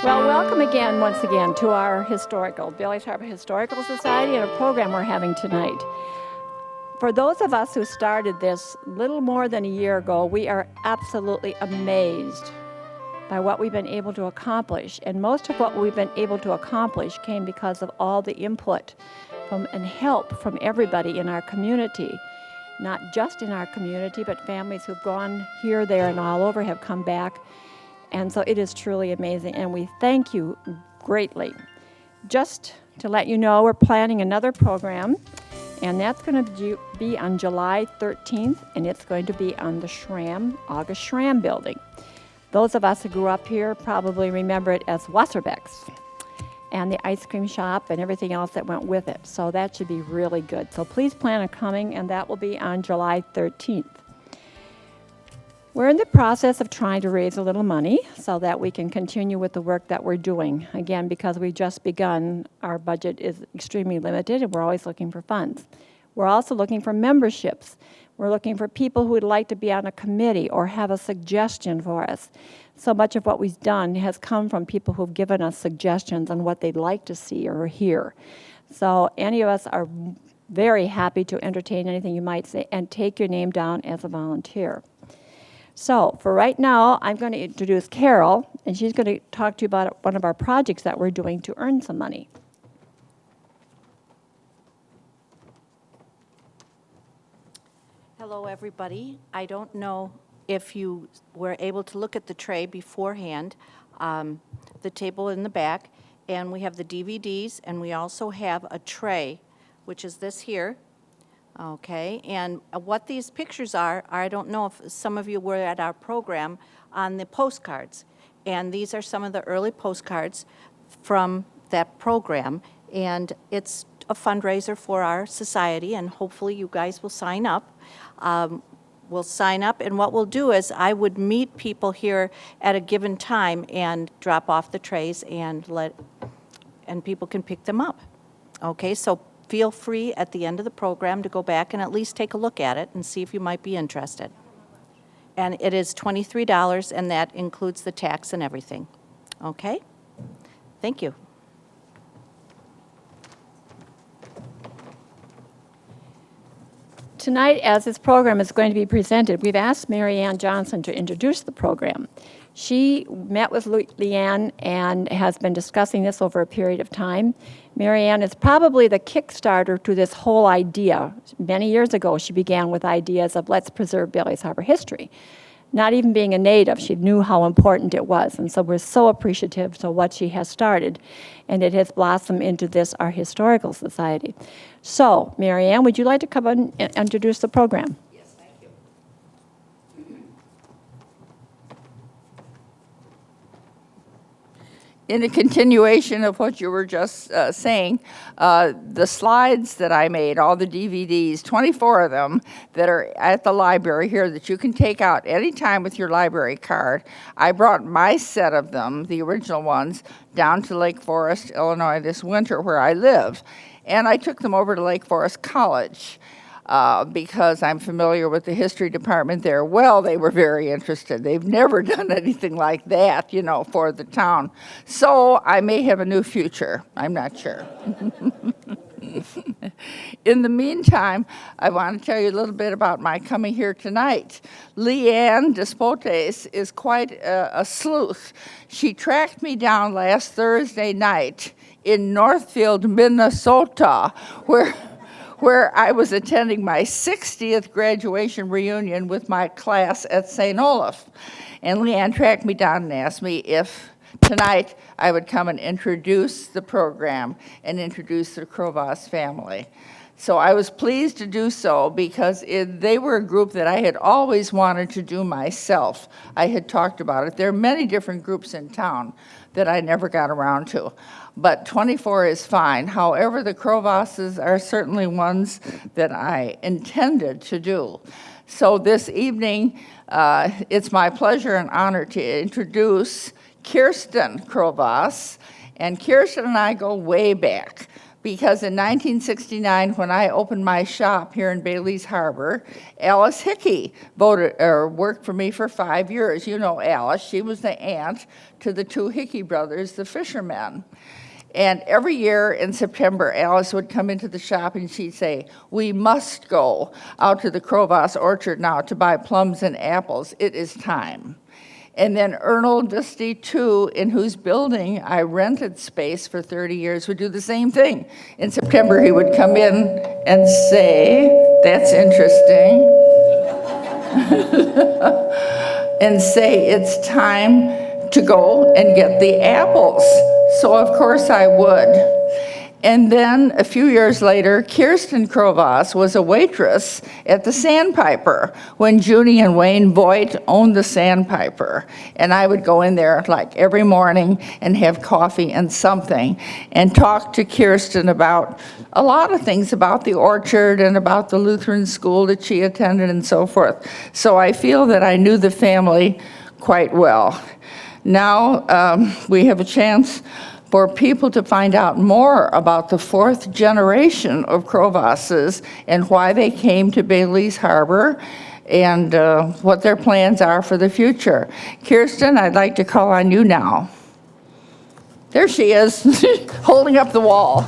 Well, welcome again, once again, to our Bailey's Harbor Historical Society and a program we're having tonight. For those of us who started this little more than a year ago, we are absolutely amazed by what we've been able to accomplish. And most of what we've been able to accomplish came because of all the input and help from everybody in our community. Not just in our community, but families who've gone here, there, and all over have come back. And so it is truly amazing, and we thank you greatly. Just to let you know, we're planning another program, and that's going to be on July 13th, and it's going to be on the August Schramm building. Those of us who grew up here probably remember it as Wasserbeck's, and the ice cream shop and everything else that went with it. So that should be really good. So please plan on coming, and that will be on July 13th. We're in the process of trying to raise a little money so that we can continue with the work that we're doing. Again, because we've just begun, our budget is extremely limited, and we're always looking for funds. We're also looking for memberships. We're looking for people who would like to be on a committee or have a suggestion for us. So much of what we've done has come from people who've given us suggestions on what they'd like to see or hear. So any of us are very happy to entertain anything you might say and take your name down as a volunteer. So for right now, I'm going to introduce Carol, and she's going to talk to you about one of our projects that we're doing to earn some money. Hello, everybody. I don't know if you were able to look at the tray beforehand, the table in the back, and we have the DVDs, and we also have a tray, which is this here. Okay, and what these pictures are, I don't know if some of you were at our program on the postcards. And these are some of the early postcards from that program. And it's a fundraiser for our society, and hopefully you guys will sign up. We'll sign up, and what we'll do is I would meet people here at a given time and drop off the trays and people can pick them up. Okay, so feel free at the end of the program to go back and at least take a look at it and see if you might be interested. And it is $23, and that includes the tax and everything. Okay? Thank you. Tonight, as this program is going to be presented, we've asked Mary Ann Johnson to introduce the program. She met with Leanne and has been discussing this over a period of time. Mary Ann is probably the kickstarter to this whole idea. Many years ago, she began with ideas of let's preserve Bailey's Harbor history. Not even being a native, she knew how important it was, and so we're so appreciative to what she has started, and it has blossomed into this, our historical society. So, Mary Ann, would you like to come and introduce the program? In a continuation of what you were just saying, the slides that I made, all the DVDs, 24 of them that are at the library here that you can take out anytime with your library card. I brought my set of them, the original ones, down to Lake Forest, Illinois this winter where I live. And I took them over to Lake Forest College. Because I'm familiar with the history department there. Well, they were very interested. They've never done anything like that, you know, for the town. So I may have a new future. I'm not sure. In the meantime, I want to tell you a little bit about my coming here tonight. Leanne Despotes is quite a sleuth. She tracked me down last Thursday night in Northfield, Minnesota, where I was attending my 60th graduation reunion with my class at St. Olaf. And Leanne tracked me down and asked me if tonight I would come and introduce the program and introduce the Krowas family. So I was pleased to do so because they were a group that I had always wanted to do myself. I had talked about it. There are many different groups in town that I never got around to. But 24 is fine. However, the Krowases are certainly ones that I intended to do. So this evening, it's my pleasure and honor to introduce Kirsten Krowas. And Kirsten and I go way back because in 1969, when I opened my shop here in Bailey's Harbor, Alice Hickey worked for me for 5 years. You know Alice. She was the aunt to the two Hickey brothers, the fishermen. And every year in September, Alice would come into the shop and she'd say, "We must go out to the Krowas Orchard now to buy plums and apples. It is time." And then Ernald Visty, too, in whose building I rented space for 30 years, would do the same thing. In September, he would come in and say, "That's interesting," and say, "It's time to go and get the apples." So of course I would. And then a few years later, Kirsten Krowas was a waitress at the Sandpiper when Junie and Wayne Voigt owned the Sandpiper. And I would go in there like every morning and have coffee and something and talk to Kirsten about a lot of things about the orchard and about the Lutheran school that she attended and so forth. So I feel that I knew the family quite well. Now we have a chance for people to find out more about the fourth generation of Krowases and why they came to Bailey's Harbor and what their plans are for the future. Kirsten, I'd like to call on you now. There she is, holding up the wall.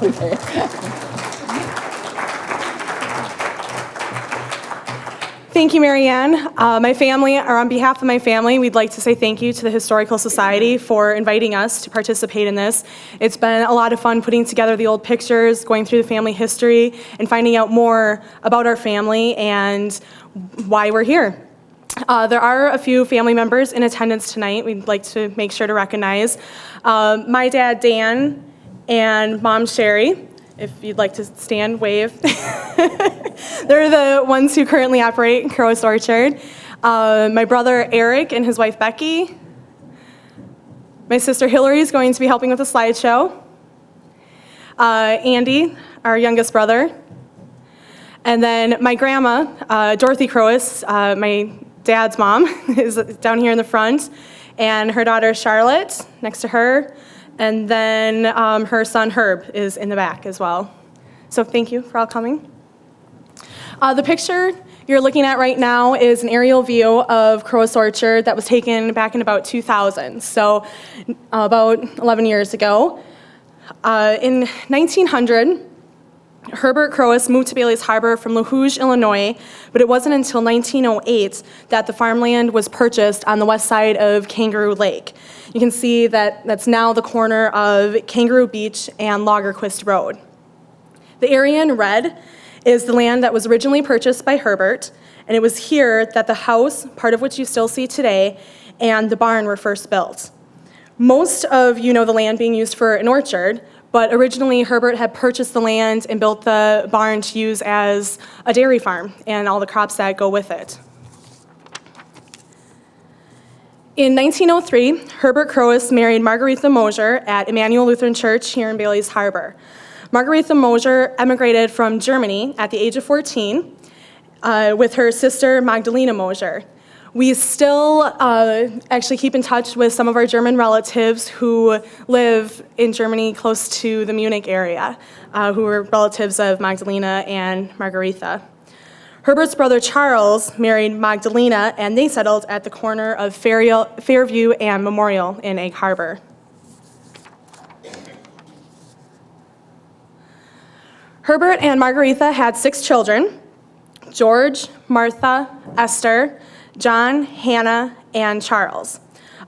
Thank you, Marianne. My family, or on behalf of my family, we'd like to say thank you to the Historical Society for inviting us to participate in this. It's been a lot of fun putting together the old pictures, going through the family history, and finding out more about our family and why we're here. There are a few family members in attendance tonight we'd like to make sure to recognize. My dad, Dan, and Mom, Sherry. If you'd like to stand, wave. They're the ones who currently operate Krowas Orchard. My brother, Eric, and his wife, Becky. My sister, Hillary, is going to be helping with the slideshow. Andy, our youngest brother. And then my grandma, Dorothy Krowas, my dad's mom, is down here in the front. And her daughter, Charlotte, next to her. And then her son, Herb, is in the back as well. So thank you for all coming. The picture you're looking at right now is an aerial view of Krowas Orchard that was taken back in about 2000, so about 11 years ago. In 1900, Herbert Krowas moved to Bailey's Harbor from La Houge, Illinois, but it wasn't until 1908 that the farmland was purchased on the west side of Kangaroo Lake. You can see that that's now the corner of Kangaroo Beach and Lagerquist Road. The area in red is the land that was originally purchased by Herbert, and it was here that the house, part of which you still see today, and the barn were first built. Most of you know the land being used for an orchard, but originally Herbert had purchased the land and built the barn to use as a dairy farm and all the crops that go with it. In 1903, Herbert Krowas married Margaretha Mosier at Emmanuel Lutheran Church here in Bailey's Harbor. Margaretha Mosier emigrated from Germany at the age of 14 with her sister Magdalena Mosier. We still actually keep in touch with some of our German relatives who live in Germany close to the Munich area, who were relatives of Magdalena and Margaretha. Herbert's brother Charles married Magdalena, and they settled at the corner of Fairview and Memorial in Egg Harbor. Herbert and Margaretha had 6 children: George, Martha, Esther, John, Hannah, and Charles.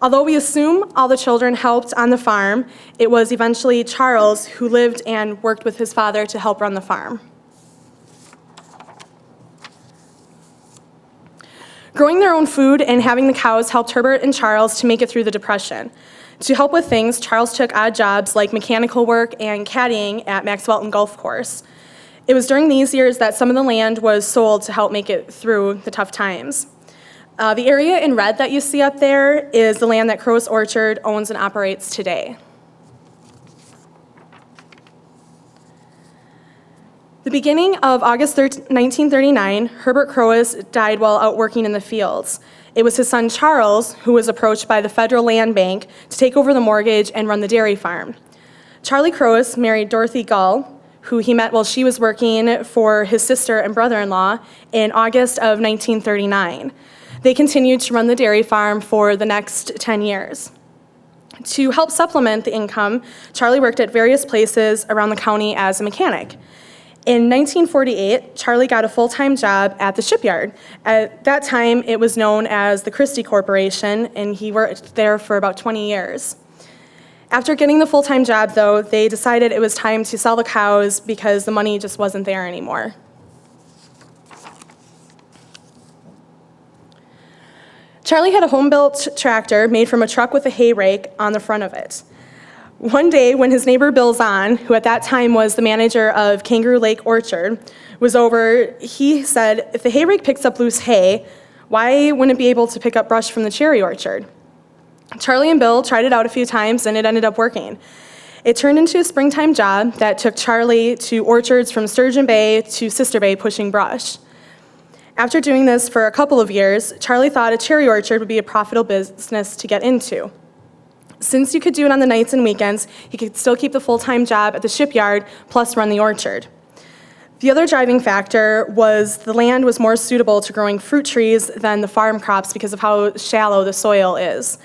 Although we assume all the children helped on the farm, it was eventually Charles who lived and worked with his father to help run the farm. Growing their own food and having the cows helped Herbert and Charles to make it through the Depression. To help with things, Charles took odd jobs like mechanical work and caddying at Max Welton Golf Course. It was during these years that some of the land was sold to help make it through the tough times. The area in red that you see up there is the land that Krowas Orchard owns and operates today. The beginning of August 1939, Herbert Krowas died while out working in the fields. It was his son Charles who was approached by the Federal Land Bank to take over the mortgage and run the dairy farm. Charlie Krowas married Dorothy Gull, who he met while she was working for his sister and brother-in-law in August of 1939. They continued to run the dairy farm for the next 10 years. To help supplement the income, Charlie worked at various places around the county as a mechanic. In 1948, Charlie got a full-time job at the shipyard. At that time, it was known as the Christie Corporation, and he worked there for about 20 years. After getting the full-time job, though, they decided it was time to sell the cows because the money just wasn't there anymore. Charlie had a home-built tractor made from a truck with a hay rake on the front of it. One day, when his neighbor Bill Zahn, who at that time was the manager of Kangaroo Lake Orchard, was over, he said, if the hay rake picks up loose hay, why wouldn't it be able to pick up brush from the cherry orchard? Charlie and Bill tried it out a few times, and it ended up working. It turned into a springtime job that took Charlie to orchards from Sturgeon Bay to Sister Bay pushing brush. After doing this for a couple of years, Charlie thought a cherry orchard would be a profitable business to get into. Since you could do it on the nights and weekends, he could still keep the full-time job at the shipyard, plus run the orchard. The other driving factor was the land was more suitable to growing fruit trees than the farm crops because of how shallow the soil is.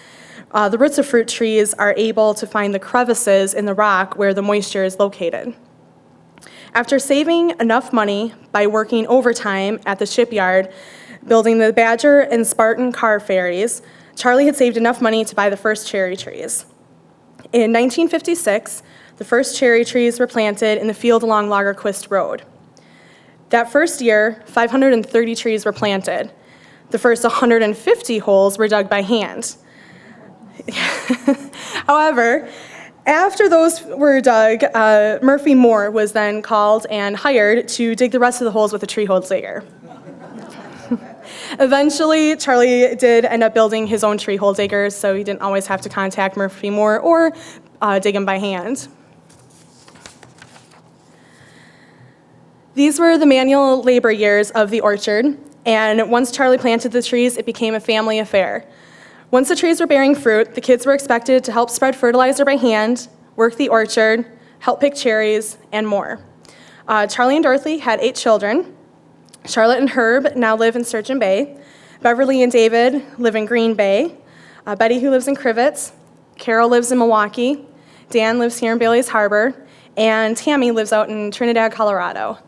The roots of fruit trees are able to find the crevices in the rock where the moisture is located. After saving enough money by working overtime at the shipyard, building the Badger and Spartan car ferries, Charlie had saved enough money to buy the first cherry trees. In 1956, the first cherry trees were planted in the field along Lagerquist Road. That first year, 530 trees were planted. The first 150 holes were dug by hand. However, after those were dug, Murphy Moore was then called and hired to dig the rest of the holes with a tree hole digger. Eventually, Charlie did end up building his own tree hole digger, so he didn't always have to contact Murphy Moore or dig them by hand. These were the manual labor years of the orchard, and once Charlie planted the trees, it became a family affair. Once the trees were bearing fruit, the kids were expected to help spread fertilizer by hand, work the orchard, help pick cherries, and more. Charlie and Dorothy had 8 children. Charlotte and Herb now live in Sturgeon Bay. Beverly and David live in Green Bay. Betty, who lives in Crivets. Carol lives in Milwaukee. Dan lives here in Bailey's Harbor. And Tammy lives out in Trinidad, Colorado.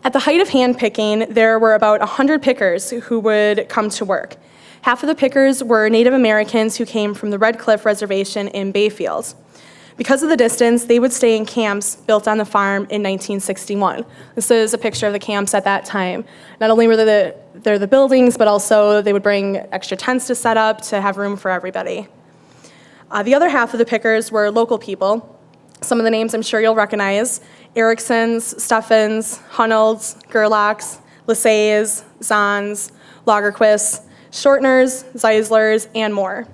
At the height of hand picking, there were about 100 pickers who would come to work. Half of the pickers were Native Americans who came from the Red Cliff Reservation in Bayfield. Because of the distance, they would stay in camps built on the farm in 1961. This is a picture of the camps at that time. Not only were there the buildings, but also they would bring extra tents to set up to have room for everybody. The other half of the pickers were local people. Some of the names I'm sure you'll recognize: Ericksons, Steffens, Hunnolds, Gerlachs, Lasays, Zahns, Lagerquists, Shortners, Zeislers, and more.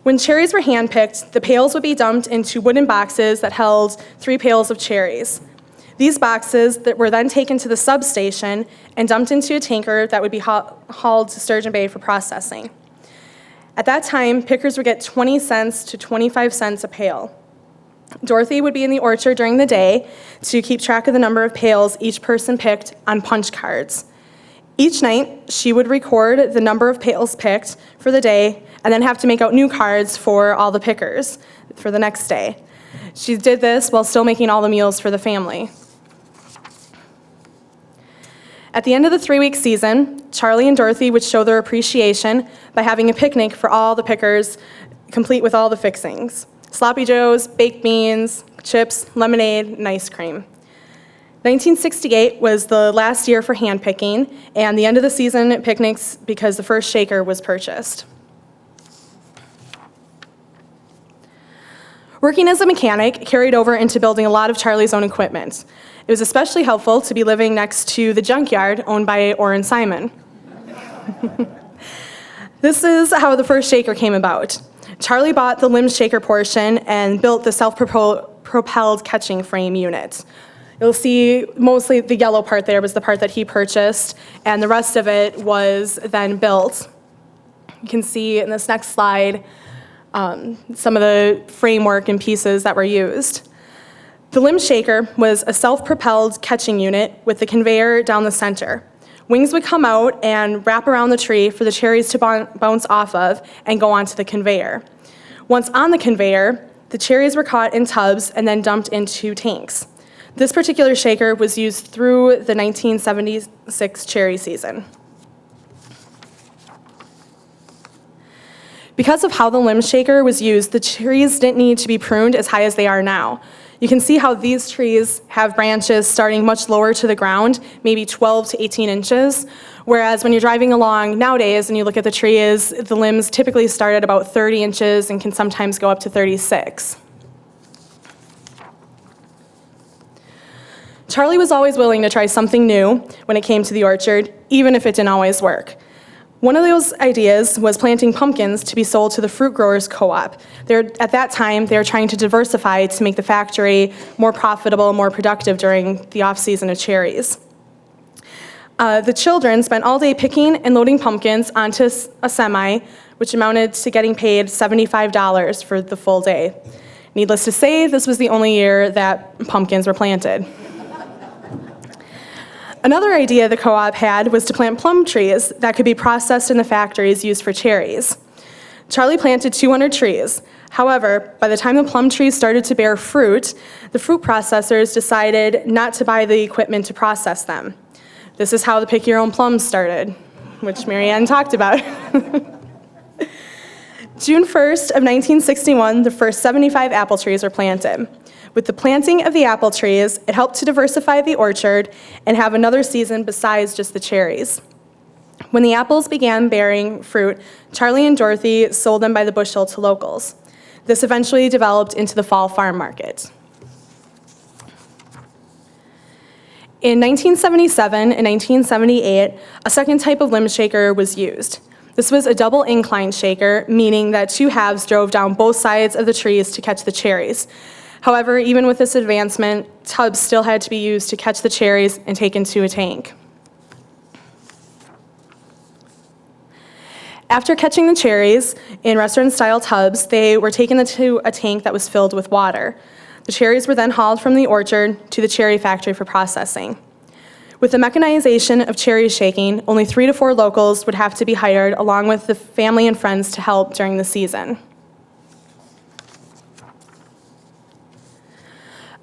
When cherries were handpicked, the pails would be dumped into wooden boxes that held 3 pails of cherries. These boxes that were then taken to the substation and dumped into a tanker that would be hauled to Sturgeon Bay for processing. At that time, pickers would get 20 cents to 25 cents a pail. Dorothy would be in the orchard during the day to keep track of the number of pails each person picked on punch cards. Each night, she would record the number of pails picked for the day and then have to make out new cards for all the pickers for the next day. She did this while still making all the meals for the family. At the end of the 3-week season, Charlie and Dorothy would show their appreciation by having a picnic for all the pickers, complete with all the fixings: sloppy joes, baked beans, chips, lemonade, and ice cream. 1968 was the last year for hand picking and the end of the season picnics because the first shaker was purchased. Working as a mechanic carried over into building a lot of Charlie's own equipment. It was especially helpful to be living next to the junkyard owned by Orrin Simon. This is how the first shaker came about. Charlie bought the limb shaker portion and built the self-propelled catching frame unit. You'll see mostly the yellow part there was the part that he purchased, and the rest of it was then built. You can see in this next slide some of the framework and pieces that were used. The limb shaker was a self-propelled catching unit with the conveyor down the center. Wings would come out and wrap around the tree for the cherries to bounce off of and go onto the conveyor. Once on the conveyor, the cherries were caught in tubs and then dumped into tanks. This particular shaker was used through the 1976 cherry season. Because of how the limb shaker was used, the trees didn't need to be pruned as high as they are now. You can see how these trees have branches starting much lower to the ground, maybe 12 to 18 inches, whereas when you're driving along nowadays and you look at the trees, the limbs typically start at about 30 inches and can sometimes go up to 36. Charlie was always willing to try something new when it came to the orchard, even if it didn't always work. One of those ideas was planting pumpkins to be sold to the fruit growers co-op. At that time, they were trying to diversify to make the factory more profitable, more productive during the off-season of cherries. The children spent all day picking and loading pumpkins onto a semi, which amounted to getting paid $75 for the full day. Needless to say, this was the only year that pumpkins were planted. Another idea the co-op had was to plant plum trees that could be processed in the factories used for cherries. Charlie planted 200 trees. However, by the time the plum trees started to bear fruit, the fruit processors decided not to buy the equipment to process them. This is how the Pick Your Own Plums started, which Mary Ann talked about. June 1st of 1961, the first 75 apple trees were planted. With the planting of the apple trees, it helped to diversify the orchard and have another season besides just the cherries. When the apples began bearing fruit, Charlie and Dorothy sold them by the bushel to locals. This eventually developed into the fall farm market. In 1977 and 1978, a second type of limb shaker was used. This was a double incline shaker, meaning that two halves drove down both sides of the trees to catch the cherries. However, even with this advancement, tubs still had to be used to catch the cherries and take into a tank. After catching the cherries in restaurant-style tubs, they were taken into a tank that was filled with water. The cherries were then hauled from the orchard to the cherry factory for processing. With the mechanization of cherry shaking, only 3 to 4 locals would have to be hired, along with the family and friends to help during the season.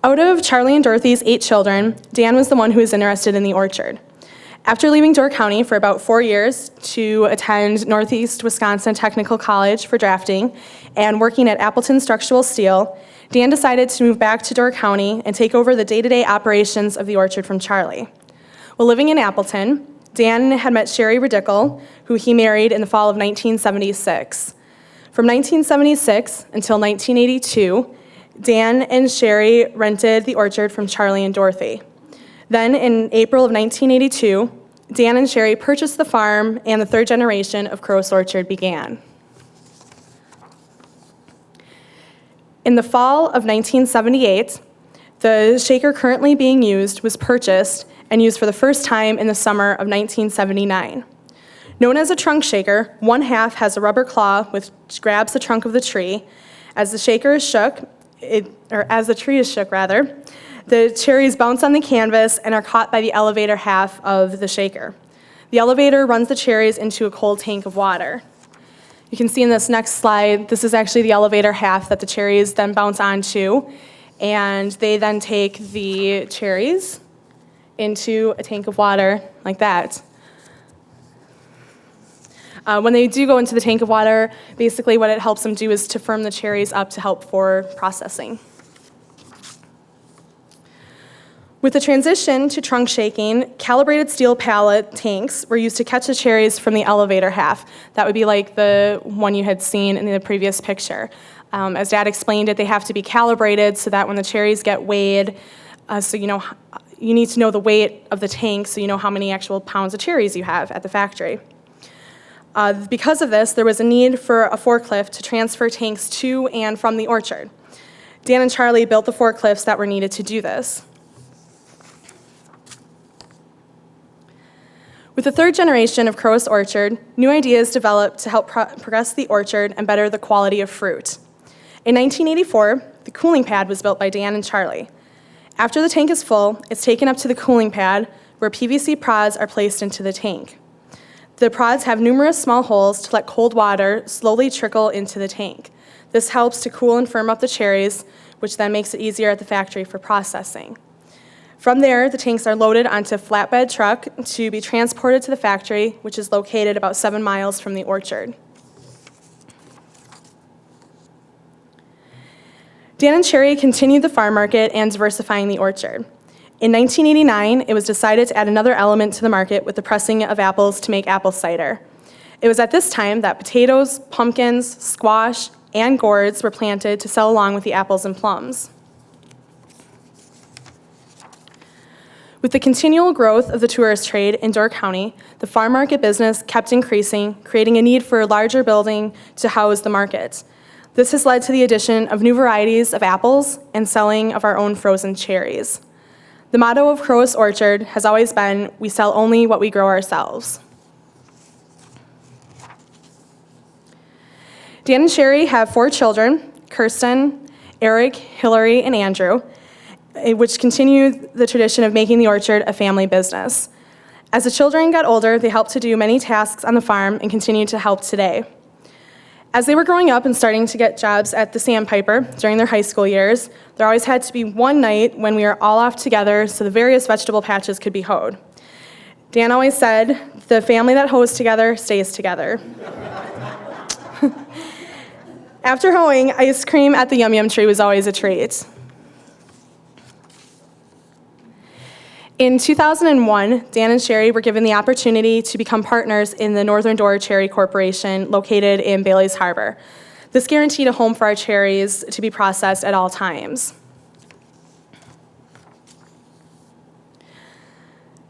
Out of Charlie and Dorothy's 8 children, Dan was the one who was interested in the orchard. After leaving Door County for about 4 years to attend Northeast Wisconsin Technical College for drafting and working at Appleton Structural Steel, Dan decided to move back to Door County and take over the day-to-day operations of the orchard from Charlie. While living in Appleton, Dan had met Sherry Radickle, who he married in the fall of 1976. From 1976 until 1982, Dan and Sherry rented the orchard from Charlie and Dorothy. Then, in April of 1982, Dan and Sherry purchased the farm, and the third generation of Krowas Orchard began. In the fall of 1978, the shaker currently being used was purchased and used for the first time in the summer of 1979. Known as a trunk shaker, one half has a rubber claw which grabs the trunk of the tree. As the shaker is shook, as the tree is shook, the cherries bounce on the canvas and are caught by the elevator half of the shaker. The elevator runs the cherries into a cold tank of water. You can see in this next slide, this is actually the elevator half that the cherries then bounce onto, and they then take the cherries into a tank of water like that. When they do go into the tank of water, basically what it helps them do is to firm the cherries up to help for processing. With the transition to trunk shaking, calibrated steel pallet tanks were used to catch the cherries from the elevator half. That would be like the one you had seen in the previous picture. As Dad explained it, they have to be calibrated so that when the cherries get weighed, you need to know the weight of the tank so you know how many actual pounds of cherries you have at the factory. Because of this, there was a need for a forklift to transfer tanks to and from the orchard. Dan and Charlie built the forklifts that were needed to do this. With the third generation of Krowas Orchard, new ideas developed to help progress the orchard and better the quality of fruit. In 1984, the cooling pad was built by Dan and Charlie. After the tank is full, it's taken up to the cooling pad where PVC prods are placed into the tank. The prods have numerous small holes to let cold water slowly trickle into the tank. This helps to cool and firm up the cherries, which then makes it easier at the factory for processing. From there, the tanks are loaded onto a flatbed truck to be transported to the factory, which is located about 7 miles from the orchard. Dan and Cherry continued the farm market and diversifying the orchard. In 1989, it was decided to add another element to the market with the pressing of apples to make apple cider. It was at this time that potatoes, pumpkins, squash, and gourds were planted to sell along with the apples and plums. With the continual growth of the tourist trade in Door County, the farm market business kept increasing, creating a need for a larger building to house the market. This has led to the addition of new varieties of apples and selling of our own frozen cherries. The motto of Krowas Orchard has always been, "We sell only what we grow ourselves." Dan and Sherry have 4 children, Kirsten, Eric, Hillary, and Andrew, which continue the tradition of making the orchard a family business. As the children got older, they helped to do many tasks on the farm and continue to help today. As they were growing up and starting to get jobs at the Sandpiper during their high school years, there always had to be one night when we were all off together so the various vegetable patches could be hoed. Dan always said, "The family that hoes together stays together." After hoeing, ice cream at the Yum Yum tree was always a treat. In 2001, Dan and Sherry were given the opportunity to become partners in the Northern Door Cherry Corporation located in Bailey's Harbor. This guaranteed a home for our cherries to be processed at all times.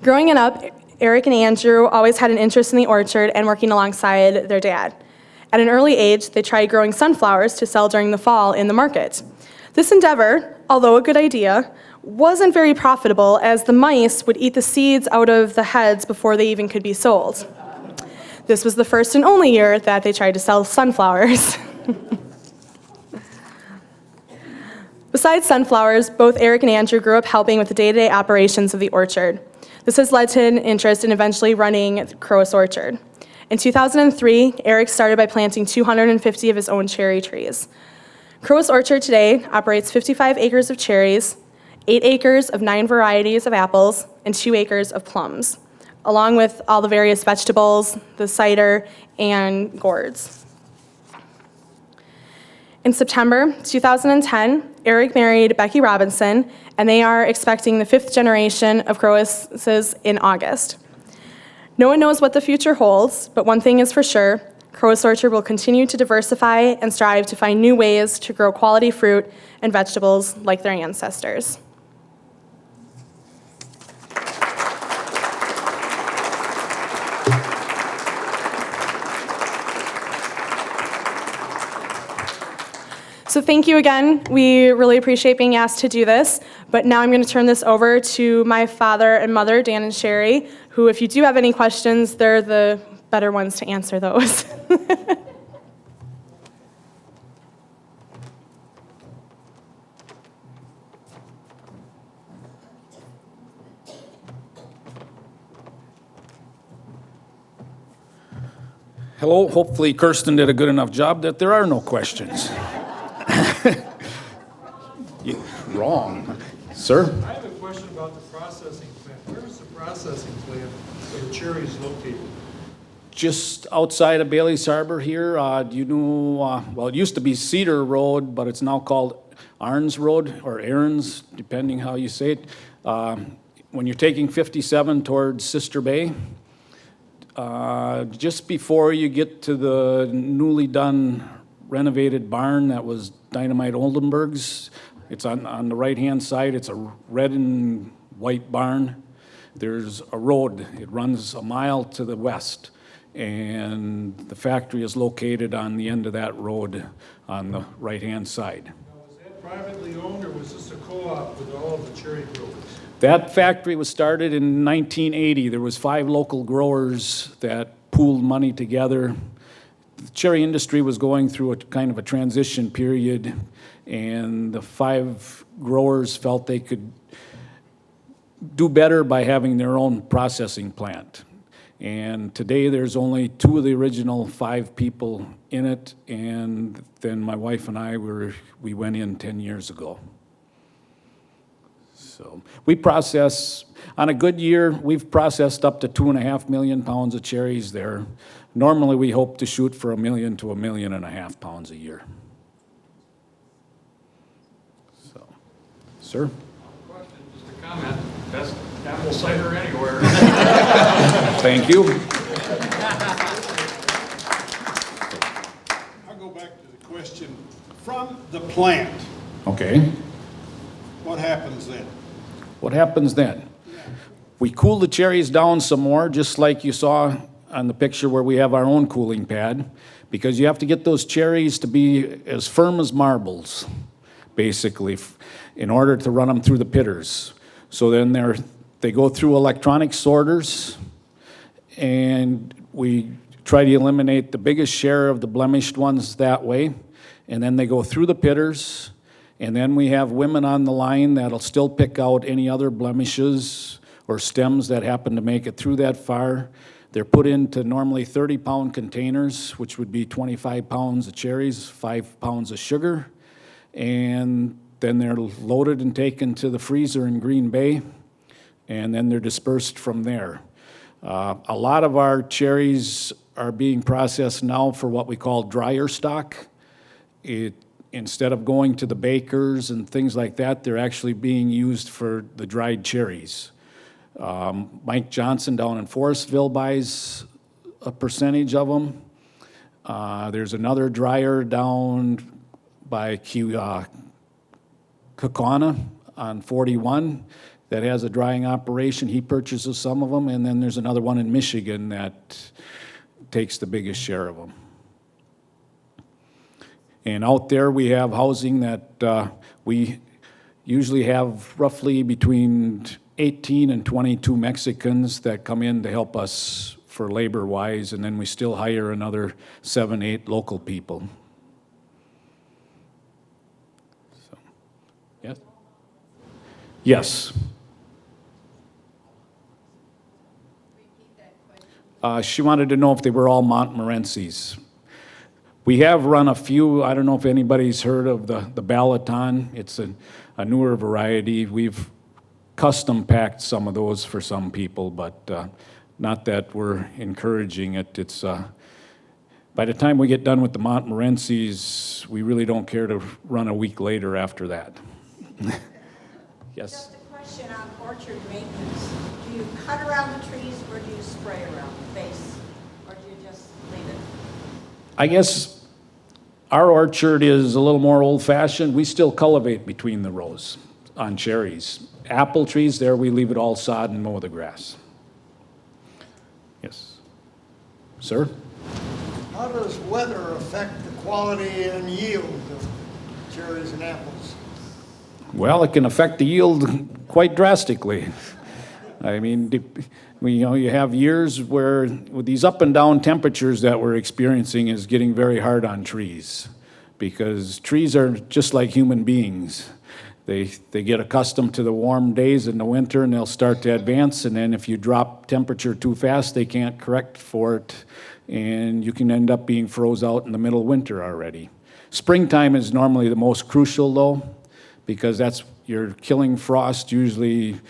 Growing up, Eric and Andrew always had an interest in the orchard and working alongside their dad. At an early age, they tried growing sunflowers to sell during the fall in the market. This endeavor, although a good idea, wasn't very profitable as the mice would eat the seeds out of the heads before they even could be sold. This was the first and only year that they tried to sell sunflowers. Besides sunflowers, both Eric and Andrew grew up helping with the day-to-day operations of the orchard. This has led to an interest in eventually running Krowas Orchard. In 2003, Eric started by planting 250 of his own cherry trees. Krowas Orchard today operates 55 acres of cherries, 8 acres of 9 varieties of apples, and 2 acres of plums, along with all the various vegetables, the cider, and gourds. In September 2010, Eric married Becky Robinson, and they are expecting the 5th generation of Krowases in August. No one knows what the future holds, but one thing is for sure, Krowas Orchard will continue to diversify and strive to find new ways to grow quality fruit and vegetables like their ancestors. So thank you again. We really appreciate being asked to do this. But now I'm going to turn this over to my father and mother, Dan and Sherry, who, if you do have any questions, they're the better ones to answer those. Hello, hopefully Kirsten did a good enough job that there are no questions. Wrong. Sir? I have a question about the processing plant. Where is the processing plant for the cherries located? Just outside of Bailey's Harbor here, do you know, well, it used to be Cedar Road, but it's now called Arns Road, or Aaron's, depending how you say it. When you're taking 57 towards Sister Bay, just before you get to the newly done renovated barn that was Dynamite Oldenburg's, it's on the right-hand side. It's a red and white barn. There's a road. It runs a mile to the west, and the factory is located on the end of that road on the right-hand side. Now, was that privately owned, or was this a co-op with all of the cherry growers? That factory was started in 1980. There was 5 local growers that pooled money together. The cherry industry was going through a kind of a transition period, and the 5 growers felt they could do better by having their own processing plant. And today there's only 2 of the original 5 people in it, and then my wife and I we went in 10 years ago. So we process, on a good year, we've processed up to 2.5 million pounds of cherries there. Normally we hope to shoot for 1 million to 1.5 million pounds a year. So, sir? Question, just a comment. Best apple cider anywhere. Thank you. I'll go back to the question. From the plant, Okay. what happens then? What happens then? We cool the cherries down some more, just like you saw on the picture where we have our own cooling pad, because you have to get those cherries to be as firm as marbles, basically, in order to run them through the pitters. So then they go through electronic sorters, and we try to eliminate the biggest share of the blemished ones that way, and then they go through the pitters, and then we have women on the line that'll still pick out any other blemishes or stems that happen to make it through that far. They're put into normally 30-pound containers, which would be 25 pounds of cherries, 5 pounds of sugar, and then they're loaded and taken to the freezer in Green Bay, and then they're dispersed from there. A lot of our cherries are being processed now for what we call dryer stock. Instead of going to the bakers and things like that, they're actually being used for the dried cherries. Mike Johnson down in Forestville buys a percentage of them. There's another dryer down by Kaukauna on 41 that has a drying operation. He purchases some of them, and then there's another one in Michigan that takes the biggest share of them. And out there we have housing that we usually have roughly between 18 and 22 Mexicans that come in to help us for labor-wise, and then we still hire another 7, 8 local people. So, yes? Yes. She wanted to know if they were all Montmorency's. We have run a few. I don't know if anybody's heard of the Balaton. It's a newer variety. We've custom packed some of those for some people, but not that we're encouraging it. It's by the time we get done with the Montmorency's, we really don't care to run a week later after that. Yes? Just a question on orchard maintenance. Do you cut around the trees or do you spray around the base? Or do you just leave it? I guess our orchard is a little more old-fashioned. We still cultivate between the rows on cherries. Apple trees, there we leave it all sod and mow the grass. Yes. Sir? How does weather affect the quality and yield of cherries and apples? Well, it can affect the yield quite drastically. I mean, you have years where with these up and down temperatures that we're experiencing is getting very hard on trees, because trees are just like human beings. They get accustomed to the warm days in the winter and they'll start to advance, and then if you drop temperature too fast, they can't correct for it, and you can end up being froze out in the middle of winter already. Springtime is normally the most crucial though, because you're killing frost usually.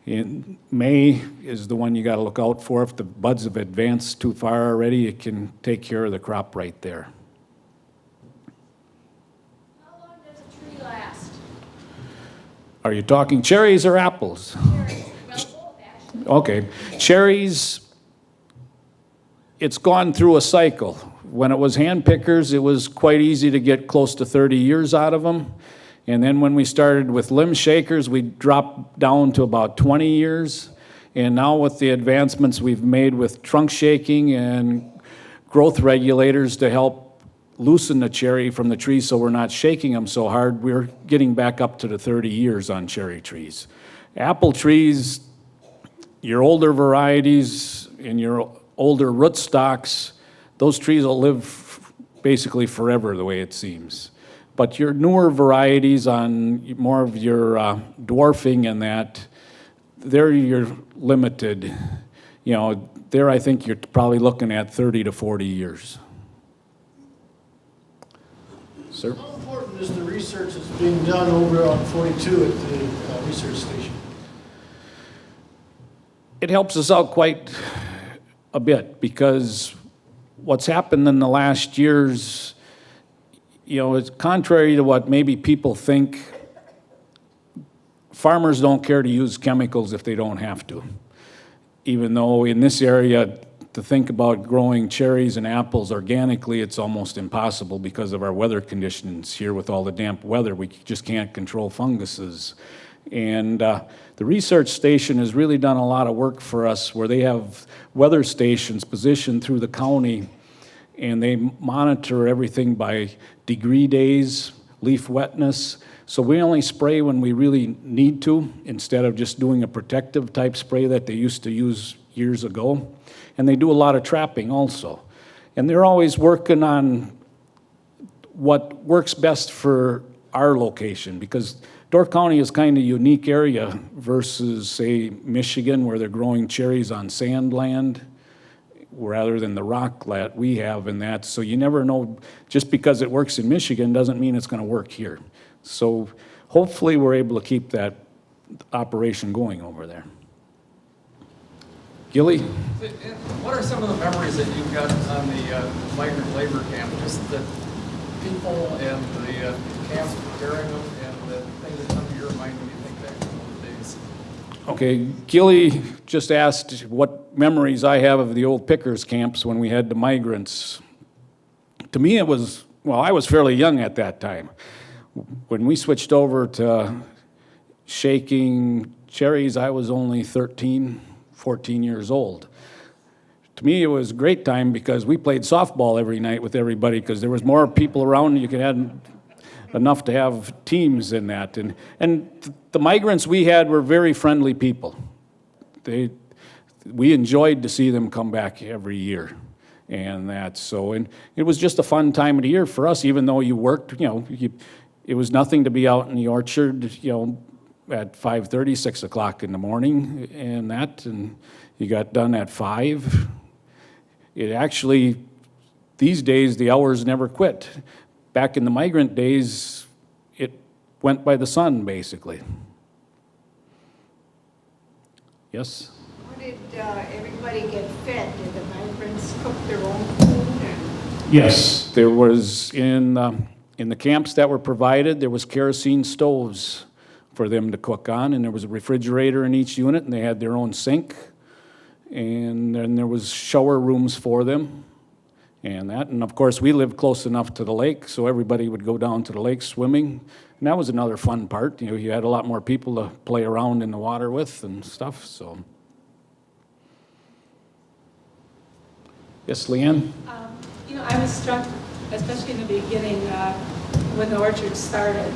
In May is the one you got to look out for. If the buds have advanced too far already, it can take care of the crop right there. How long does a tree last? Are you talking cherries or apples? Cherries. Well, both actually. Okay. Cherries, it's gone through a cycle. When it was hand pickers, it was quite easy to get close to 30 years out of them. And then when we started with limb shakers, we dropped down to about 20 years. And now with the advancements we've made with trunk shaking and growth regulators to help loosen the cherry from the tree so we're not shaking them so hard, we're getting back up to the 30 years on cherry trees. Apple trees, your older varieties and your older rootstocks, those trees will live basically forever, the way it seems. But your newer varieties on more of your dwarfing and that, there you're limited. You know, there I think you're probably looking at 30 to 40 years. Sir? How important is the research that's being done over on 42 at the research station? It helps us out quite a bit because what's happened in the last years, you know, it's contrary to what maybe people think. Farmers don't care to use chemicals if they don't have to. Even though in this area, to think about growing cherries and apples organically, it's almost impossible because of our weather conditions here with all the damp weather. We just can't control funguses. And the research station has really done a lot of work for us where they have weather stations positioned through the county and they monitor everything by degree days, leaf wetness. So we only spray when we really need to instead of just doing a protective type spray that they used to use years ago. And they do a lot of trapping also. And they're always working on what works best for our location because Door County is kind of a unique area versus, say, Michigan where they're growing cherries on sand land rather than the rock that we have in that. So you never know, just because it works in Michigan doesn't mean it's going to work here. So hopefully we're able to keep that operation going over there. Gilly? What are some of the memories that you've got on the migrant labor camp? Just the people and the camps preparing them and the things that come to your mind when you think back to those days? Okay, Gilly just asked what memories I have of the old pickers camps when we had the migrants. To me it was, well, I was fairly young at that time. When we switched over to shaking cherries, I was only 13, 14 years old. To me, it was a great time because we played softball every night with everybody because there was more people around. You could have enough to have teams in that. And the migrants we had were very friendly people. We enjoyed to see them come back every year. And that, so, and it was just a fun time of the year for us, even though you worked, you know, it was nothing to be out in the orchard, you know, at 5:30, 6 o'clock in the morning and that, and you got done at 5. It actually, these days, the hours never quit. Back in the migrant days, it went by the sun, basically. Yes? How did everybody get fed? Did the migrants cook their own food? Yes, there was in the camps that were provided, there was kerosene stoves for them to cook on, and there was a refrigerator in each unit, and they had their own sink, and then there was shower rooms for them, and that, and of course we lived close enough to the lake, so everybody would go down to the lake swimming, and that was another fun part. You know, you had a lot more people to play around in the water with and stuff. So, yes, Leanne? You know, I was struck, especially in the beginning, when the orchard started,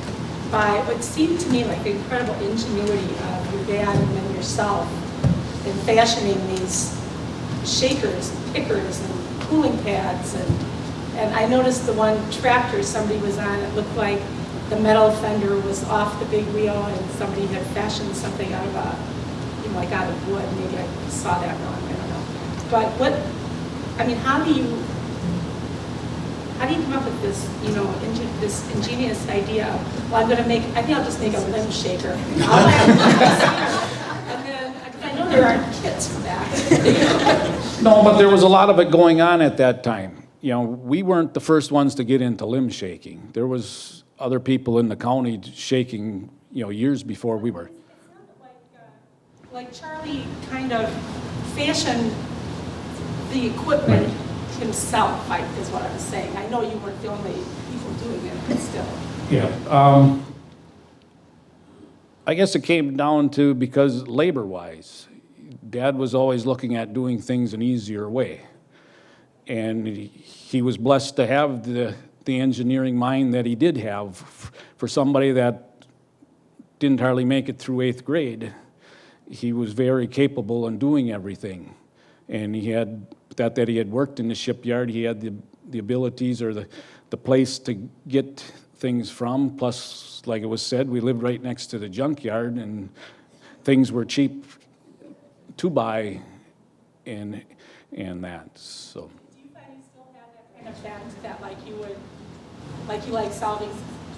by what seemed to me like the incredible ingenuity of your dad and then yourself in fashioning these shakers, pickers, and cooling pads. And I noticed the one tractor somebody was on, it looked like the metal fender was off the big wheel and somebody had fashioned something out of a, you know, like out of wood. Maybe I saw that wrong, I don't know. But what, I mean, how do you come up with this, you know, this ingenious idea of, well, I'm going to make, I think I'll just make a limb shaker. And then, because I know there aren't kits for that. No, but there was a lot of it going on at that time. You know, we weren't the first ones to get into limb shaking. There was other people in the county shaking, you know, years before we were. It sounded like Charlie kind of fashioned the equipment himself, is what I was saying. I know you weren't the only people doing it, but still. Yeah. I guess it came down to because labor-wise, Dad was always looking at doing things an easier way. And he was blessed to have the engineering mind that he did have for somebody that didn't hardly make it through 8th grade. he was very capable in doing everything. And he had, that he had worked in the shipyard, he had the abilities or the place to get things from. Plus, like it was said, we lived right next to the junkyard, and things were cheap to buy and that, so. Do you find you still have that kind of bent that like you like solving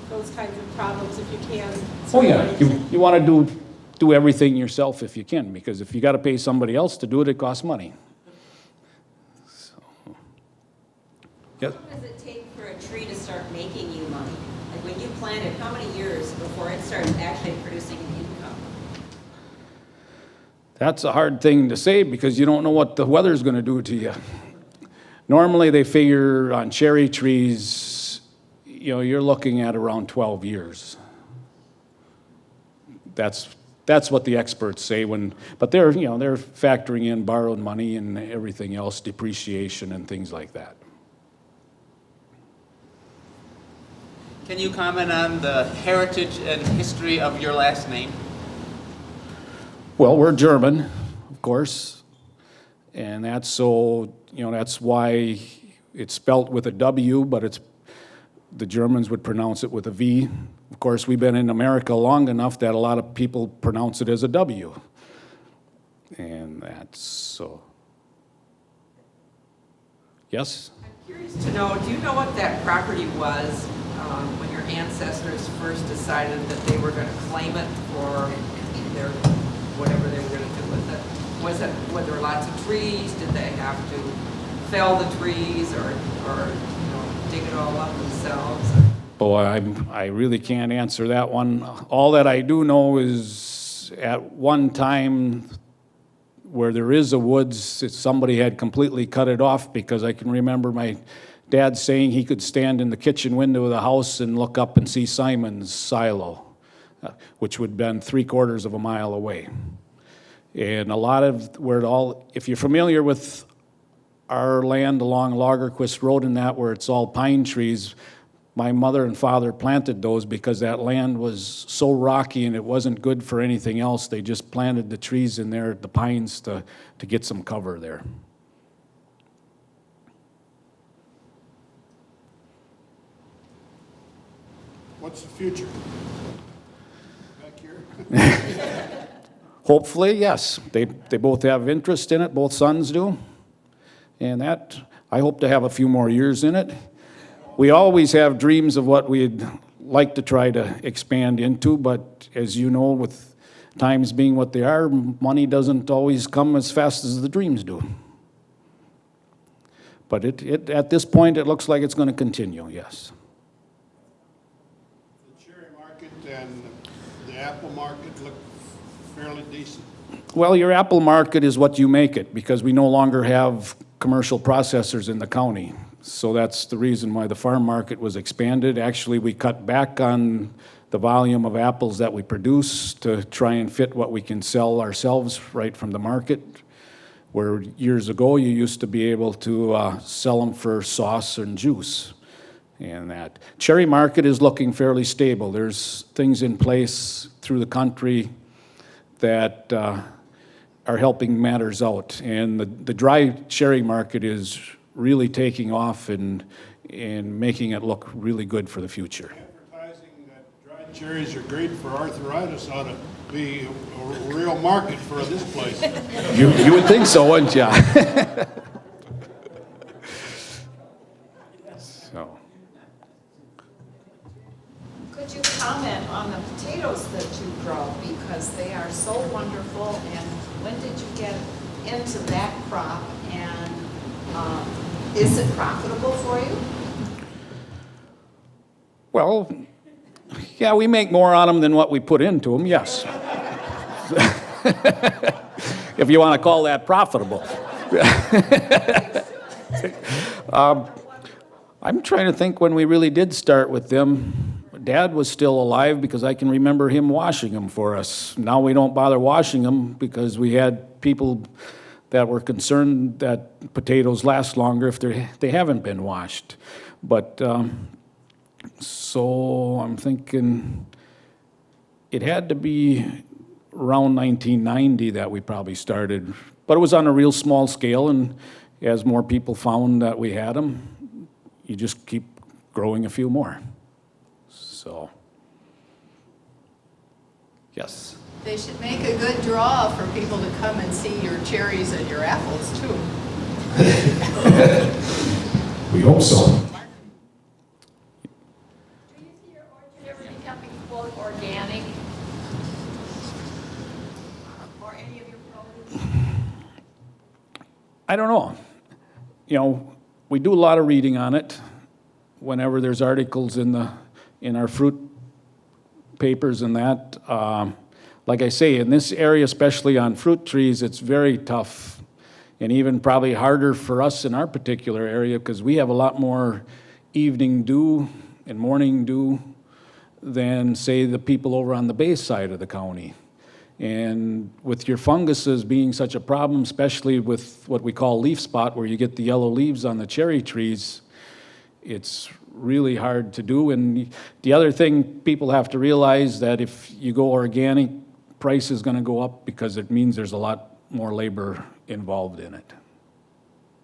those kinds of problems if you can? Oh, yeah, you want to do everything yourself if you can, because if you got to pay somebody else to do it, it costs money. So, yes? How long does it take for a tree to start making you money? Like when you plant it, how many years before it starts actually producing an income? That's a hard thing to say because you don't know what the weather's going to do to you. Normally, they figure on cherry trees, you know, you're looking at around 12 years. That's what the experts say but they're, you know, they're factoring in borrowed money and everything else, depreciation and things like that. Can you comment on the heritage and history of your last name? Well, we're German, of course, and that's so, you know, that's why it's spelt with a W, but the Germans would pronounce it with a V. Of course, we've been in America long enough that a lot of people pronounce it as a W. And that's so. Yes? I'm curious to know, do you know what that property was when your ancestors first decided that they were going to claim it for their whatever they were going to do with it? Were there lots of trees? Did they have to fell the trees or you know, dig it all up themselves? Oh, I really can't answer that one. All that I do know is at one time where there is a woods, somebody had completely cut it off, because I can remember my dad saying he could stand in the kitchen window of the house and look up and see Simon's silo, which would have been 3/4 of a mile away. And a lot of where it all, if you're familiar with our land along Lagerquist Road and that, where it's all pine trees, my mother and father planted those because that land was so rocky and it wasn't good for anything else. They just planted the trees in there, the pines, to get some cover there. What's the future? Back here? Hopefully, yes. They both have interest in it, both sons do. And that, I hope to have a few more years in it. We always have dreams of what we'd like to try to expand into, but as you know, with times being what they are, money doesn't always come as fast as the dreams do. But at this point, it looks like it's going to continue, yes. The cherry market and the apple market look fairly decent. Well, your apple market is what you make it, because we no longer have commercial processors in the county. So that's the reason why the farm market was expanded. Actually, we cut back on the volume of apples that we produce to try and fit what we can sell ourselves right from the market. Where years ago, you used to be able to sell them for sauce and juice. And that cherry market is looking fairly stable. There's things in place through the country that are helping matters out. And the dry cherry market is really taking off and making it look really good for the future. Advertising that dried cherries are great for arthritis ought to be a real market for this place. You would think so, wouldn't you? So. Could you comment on the potatoes that you grow, because they are so wonderful, and when did you get into that crop, and is it profitable for you? Well, yeah, we make more on them than what we put into them, yes. If you want to call that profitable. I'm trying to think when we really did start with them. Dad was still alive, because I can remember him washing them for us. Now we don't bother washing them because we had people that were concerned that potatoes last longer if they haven't been washed. But so I'm thinking it had to be around 1990 that we probably started. But it was on a real small scale, and as more people found that we had them, you just keep growing a few more. So, yes. They should make a good draw for people to come and see your cherries and your apples, too. We hope so. Do you see your orchard ever becoming full organic? Or any of your produce? I don't know. You know, we do a lot of reading on it. Whenever there's articles in our fruit papers and that, like I say, in this area, especially on fruit trees, it's very tough, and even probably harder for us in our particular area because we have a lot more evening dew and morning dew than, say, the people over on the base side of the county. And with your funguses being such a problem, especially with what we call leaf spot, where you get the yellow leaves on the cherry trees, it's really hard to do. And the other thing people have to realize that if you go organic, price is going to go up because it means there's a lot more labor involved in it.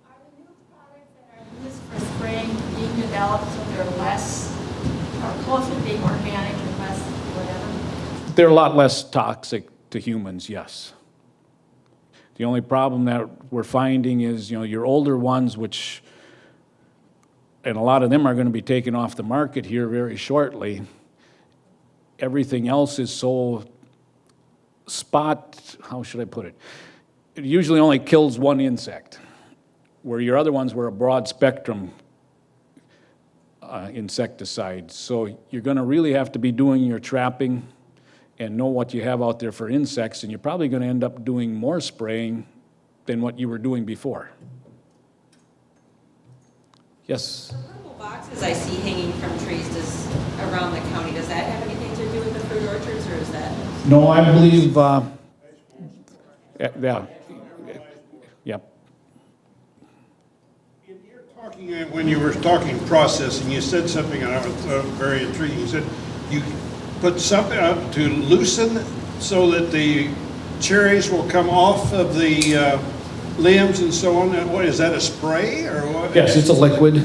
Are the new products that are used for spraying being developed so they're less, or closer to being organic and less whatever? They're a lot less toxic to humans, yes. The only problem that we're finding is, you know, your older ones, which, and a lot of them are going to be taken off the market here very shortly. Everything else is so how should I put it? It usually only kills one insect, where your other ones were a broad spectrum insecticide. So you're going to really have to be doing your trapping and know what you have out there for insects, and you're probably going to end up doing more spraying than what you were doing before. Yes? The purple boxes I see hanging from trees around the county, does that have anything to do with the fruit orchards, or is that? No, I believe, yeah, yep. When you were talking processing, you said something, and I was very intriguing. You said you put something up to loosen so that the cherries will come off of the limbs and so on. And what is that, a spray or what? Yes, it's a liquid.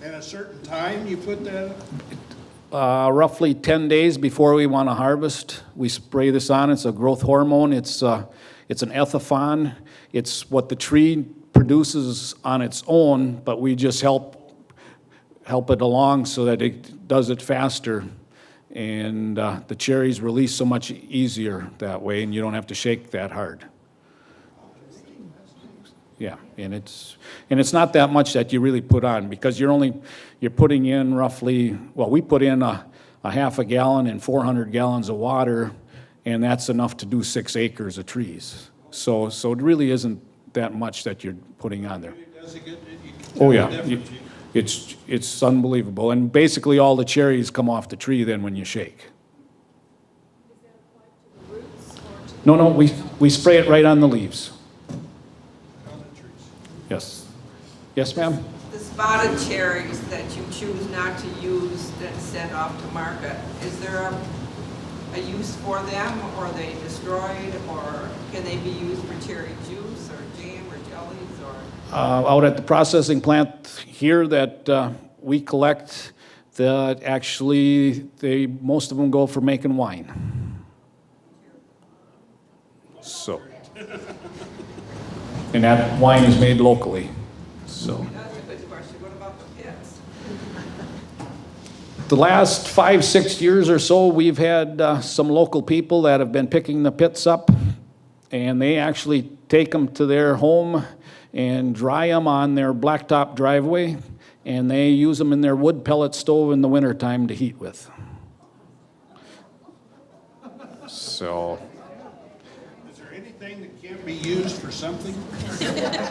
At a certain time you put that up? Roughly 10 days before we want to harvest, we spray this on. It's a growth hormone. It's an ethafon. It's what the tree produces on its own, but we just help it along so that it does it faster. And the cherries release so much easier that way, and you don't have to shake that hard. Yeah, and it's not that much that you really put on, because you're putting in roughly, well, we put in a half a gallon and 400 gallons of water, and that's enough to do 6 acres of trees. So it really isn't that much that you're putting on there. Oh yeah, it's unbelievable, and basically all the cherries come off the tree then when you shake. No, we spray it right on the leaves. Yes. Yes, ma'am? The spotted cherries that you choose not to use that send off to market, is there a use for them, or are they destroyed, or can they be used for cherry juice or jam or jellies, or? Out at the processing plant here that we collect, that actually most of them go for making wine. So. And that wine is made locally, so. That's a good question. What about the pits? The last 5-6 years or so, we've had some local people that have been picking the pits up, and they actually take them to their home and dry them on their blacktop driveway, and they use them in their wood pellet stove in the wintertime to heat with. So. Can't be used for something?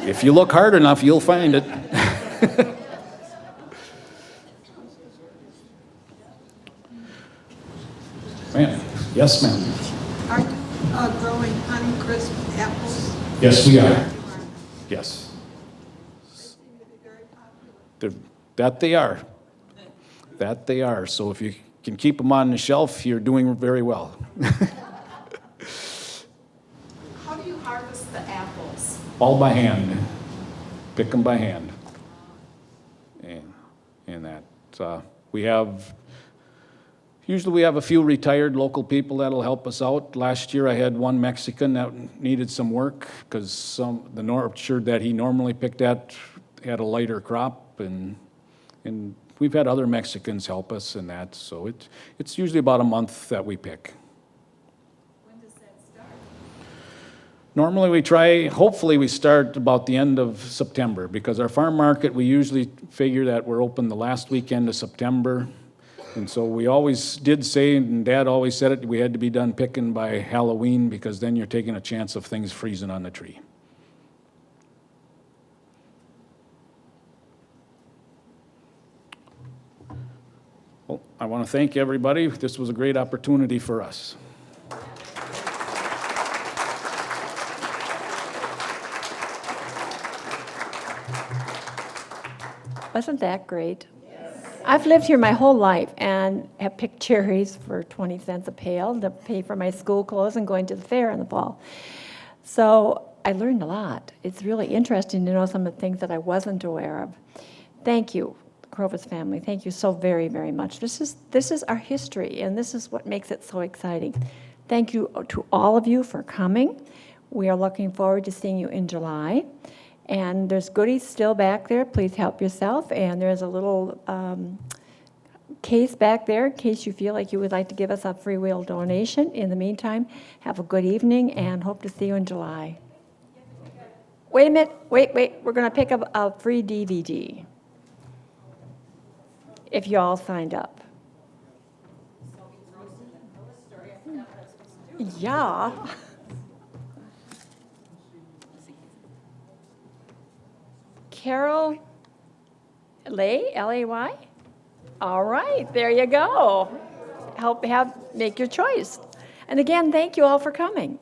If you look hard enough, you'll find it. Ma'am. Yes, ma'am. Are you growing Honeycrisp apples? Yes, we are. Yes. That they are. That they are. So if you can keep them on the shelf, you're doing very well. all by hand. Pick them by hand. And that, usually we have a few retired local people that'll help us out. Last year I had one Mexican that needed some work because the orchard that he normally picked at had a lighter crop, and we've had other Mexicans help us in that, so it's usually about a month that we pick. When does that start? Normally hopefully we start about the end of September, because our farm market, we usually figure that we're open the last weekend of September. And so we always did say, and Dad always said it, we had to be done picking by Halloween, because then you're taking a chance of things freezing on the tree. Well, I want to thank everybody. This was a great opportunity for us. Wasn't that great? I've lived here my whole life and have picked cherries for 20 cents a pail to pay for my school clothes and going to the fair in the fall. So I learned a lot. It's really interesting to know some of the things that I wasn't aware of. Thank you, Krowas family. Thank you so very, very much. This is our history, and this is what makes it so exciting. Thank you to all of you for coming. We are looking forward to seeing you in July. And there's goodies still back there. Please help yourself. And there's a little case back there in case you feel like you would like to give us a free will donation. In the meantime, have a good evening and hope to see you in July. Wait a minute. Wait. We're going to pick up a free DVD if you all signed up. Yeah. Carol Lay, L-A-Y? All right, there you go. Make your choice. And again, thank you all for coming.